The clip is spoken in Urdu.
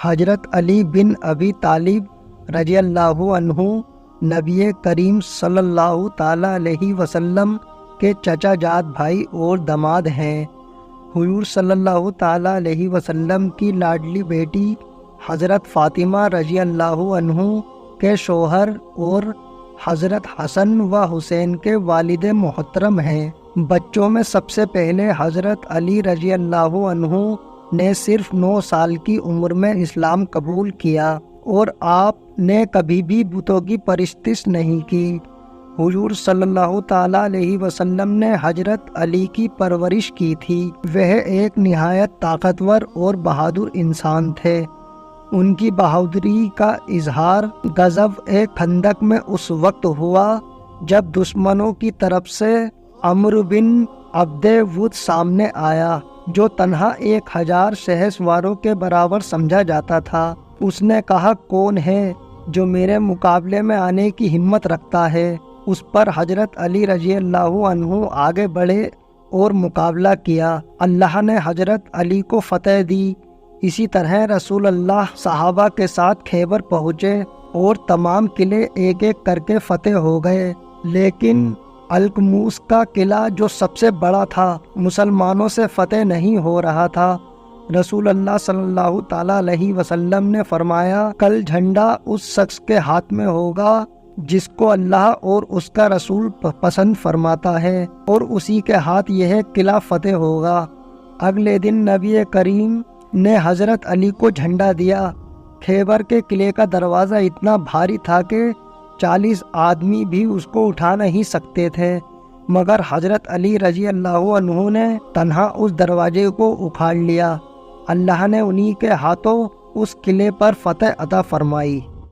حضرت علی بن ابی طالب رضی اللہ عنہ نبی کریم صلی اللہ تعالیٰ علیہ وسلم کے چچا جات بھائی اور داماد ہیں۔ حضور صلی اللہ تعالیٰ علیہ وسلم کی لاڈلی بیٹی حضرت فاطمہ رضی اللہ عنہ کے شوہر اور حضرت حسن و حسین کے والد محترم ہیں۔ بچوں میں سب سے پہلے حضرت علی رضی اللہ عنہ نے صرف 9 سال کی عمر میں اسلام قبول کیا اور آپ نے کبھی بھی بتوں کی پرستش نہیں کی۔ حضور صلی اللہ تعالیٰ علیہ وسلم نے حضرت علی کی پرورش کی تھی۔ وہ ایک نہایت طاقتور اور بہادر انسان تھے۔ ان کی بہادری کا اظہار غزوہ خندق میں اس وقت ہوا جب دشمنوں کی طرف سے عمرو بن عبد ود سامنے آیا، جو تنہا 1000 شہسواروں کے برابر سمجھا جاتا تھا۔ اس نے کہا، کون ہے جو میرے مقابلے میں آنے کی ہمت رکھتا ہے؟ اس پر حضرت علی رضی اللہ عنہ آگے بڑھے اور مقابلہ کیا۔ اللہ نے حضرت علی کو فتح دی۔ اسی طرح رسول اللہ صحابہ کے ساتھ خیبر پہنچے اور تمام قلعے ایک ایک کر کے فتح ہو گئے، لیکن القموس کا قلعہ جو سب سے بڑا تھا مسلمانوں سے فتح نہیں ہو رہا تھا۔ رسول اللہ صلی اللہ تعالیٰ علیہ وسلم نے فرمایا، کل جھنڈا اس شخص کے ہاتھ میں ہوگا جس کو اللہ اور اس کا رسول پسند فرماتا ہے، اور اسی کے ہاتھ یہ قلعہ فتح ہوگا۔ اگلے دن نبی کریم نے حضرت علی کو جھنڈا دیا۔ خیبر کے قلعے کا دروازہ اتنا بھاری تھا کہ 40 آدمی بھی اس کو اٹھا نہیں سکتے تھے، مگر حضرت علی رضی اللہ عنہ نے تنہا اس دروازے کو اکھاڑ لیا۔ اللہ نے انہی کے ہاتھوں اس قلعے پر فتح عطا فرمائی۔